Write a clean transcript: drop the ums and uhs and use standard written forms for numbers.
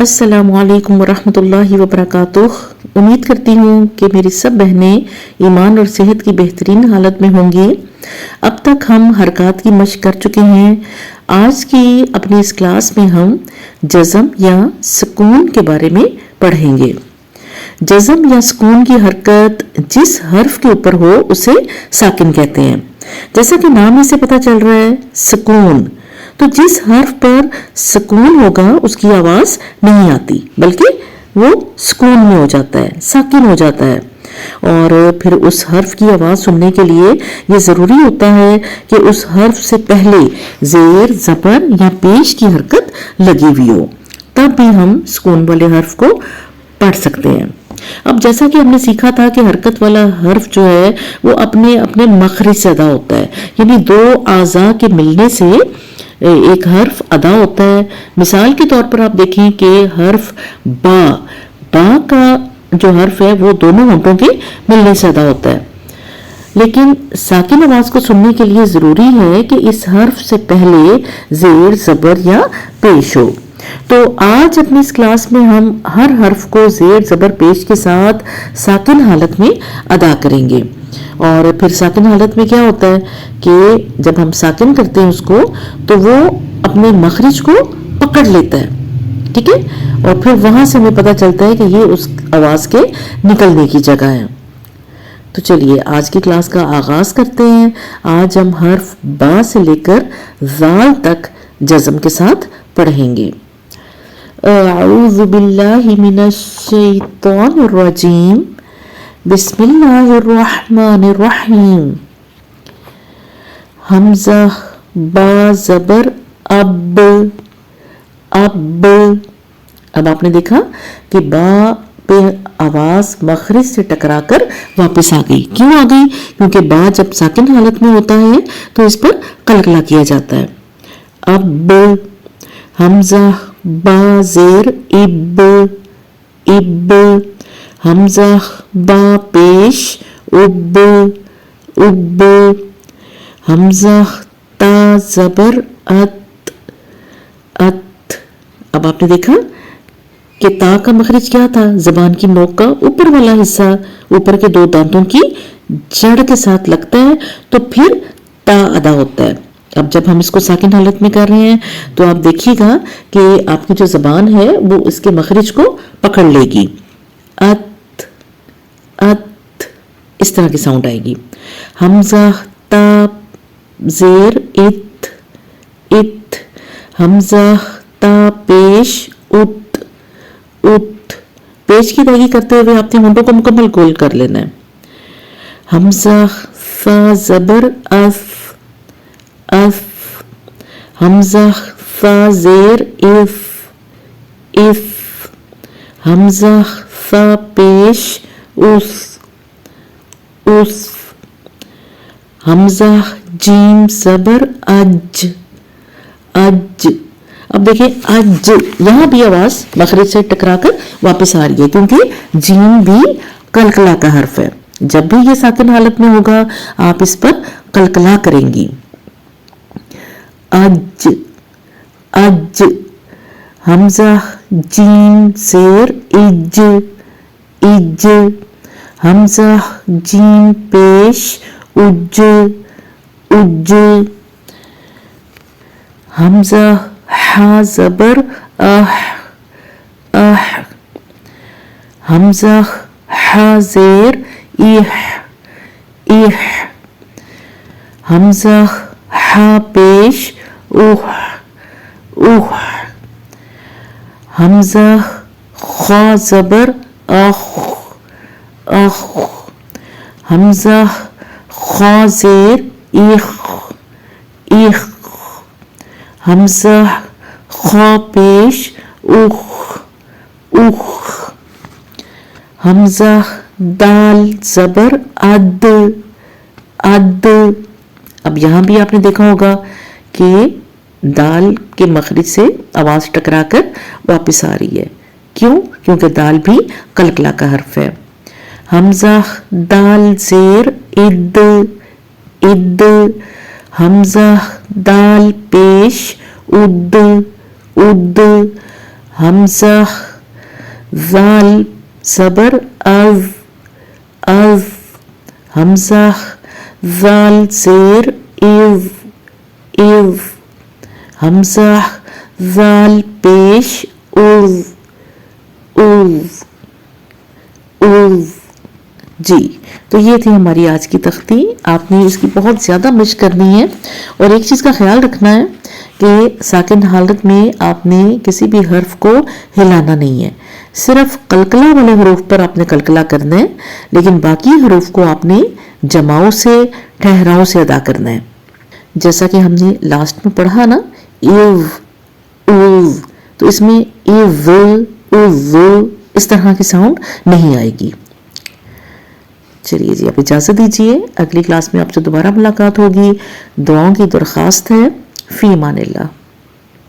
अस्सलाम वालेकुम वरहमतुल्लाहि वबरकातुह। उम्मीद करती हूँ कि मेरी सब बहनें ईमान और सेहत की बेहतरीन हालत में होंगी। अब तक हम हरकत की मशक कर चुके हैं। आज की अपनी इस क्लास में हम जज़म या सुकून के बारे में पढ़ेंगे। जज़म या सुकून की हरकत जिस हर्फ के ऊपर हो उसे साकिन कहते हैं। जैसा कि नाम ही से पता चल रहा है सुकून, तो जिस हर्फ पर सुकून होगा उसकी आवाज नहीं आती, बल्कि वो सुकून में हो जाता है, साकिन हो जाता है। और फिर उस हर्फ की आवाज सुनने के लिए ये जरूरी होता है कि उस हर्फ से पहले जेर, जबर या पेश की हरकत लगी हुई हो, तब भी हम सुकून वाले हर्फ को पढ़ सकते हैं। अब जैसा कि हमने सीखा था कि हरकत वाला हर्फ जो है वो अपने अपने मखरज से अदा होता है, यानी दो आज़ा के मिलने से एक हर्फ अदा होता है। मिसाल के तौर पर आप देखें कि हर्फ बा का जो हर्फ है वो दोनों होंठों के मिलने से अदा होता है, लेकिन साकिन आवाज को सुनने के लिए जरूरी है कि इस हर्फ से पहले जेर, जबर या पेश हो। तो आज अपनी इस क्लास में हम हर हर्फ को जेर, जबर, पेश के साथ साकिन हालत में अदा करेंगे। और फिर साकिन हालत में क्या होता है कि जब हम साकिन करते हैं उसको, तो वो अपने मखरज को पकड़ लेता है, ठीक है, और फिर वहां से हमें पता चलता है कि ये उस आवाज के निकलने की जगह है। तो चलिए आज की क्लास का आगाज करते हैं। आज हम हर्फ बा से लेकर ज़ाल तक जज़म के साथ पढ़ेंगे। अऊज़ु बिल्लाहि मिनश शैतानिर रजीम, बिस्मिल्लाहिर्रहमानिर्रहीम। हमजा बा जबर अब। अब आपने देखा कि बा पे आवाज मखरज से टकराकर वापस आ गई। क्यों आ गई? क्योंकि बा जब साकिन हालत में होता है तो इस पर कलकला किया जाता है। अब हमजा बा जेर इब। हमजा बा पेश उब। हमजा ता जबर अत। अब आपने देखा कि ता का मखरज क्या था? जबान की नोक का ऊपर वाला हिस्सा ऊपर के दो दांतों की जड़ के साथ लगता है, तो फिर ता अदा होता है। अब जब हम इसको साकिन हालत में कर रहे हैं तो आप देखिएगा कि आपकी जो जबान है वो इसके मखरज को पकड़ लेगी। अत इस तरह की साउंड आएगी। हमजा ता जेर इत। हमजा ता पेश उत। पेश की अदायगी करते हुए आपने होंठों को मुकम्मल गोल कर लेना है। हमजा फा जबर अफ। हमजा फा जेर इफ। हमजा फा पेश उस। हमजा जीम जबर अज। अब देखिए अज, यहां भी आवाज मखरज से टकराकर वापस आ रही है, क्योंकि जीम भी कलकला का हर्फ है। जब भी ये साकिन हालत में होगा आप इस पर कलकला करेंगी। अज। हमजा जीम जेर इज। हमजा जीम पेश उज। हमजा हा जबर अह। हमजा हा जेर इह। हमजा हा पेश उह। हमजा खा जबर अख। हमजा खा जेर इख। हमजा खा पेश उख। हमजा दाल जबर अद। अब यहां भी आपने देखा होगा कि दाल के मखरज से आवाज टकराकर वापस आ रही है। क्यों? क्योंकि दाल भी कलकला का हर्फ है। हमजा दाल जेर इद। हमजा दाल पेश उद। حمزہ ذال زبر از از حمزہ ذال زیر از از حمزہ ذال پیش از از از. جی تو یہ تھی ہماری آج کی تختی. آپ نے اس کی بہت زیادہ مشق کرنی ہے اور ایک چیز کا خیال رکھنا ہے کہ ساکن حالت میں آپ نے کسی بھی حرف کو ہلانا نہیں ہے. صرف قلقلہ والے حروف پر آپ نے قلقلہ کرنا ہے لیکن باقی حروف کو آپ نے جماؤ سے ٹھہراؤ سے ادا کرنا ہے. جیسا کہ ہم نے لاسٹ میں پڑھا نا ایو اوز تو اس میں ایو اوز اس طرح کی ساؤنڈ نہیں آئے گی. چلیے جی آپ اجازت دیجیے. اگلی کلاس میں آپ سے دوبارہ ملاقات ہوگی. دعاؤں کی درخواست ہے. فی امان اللہ.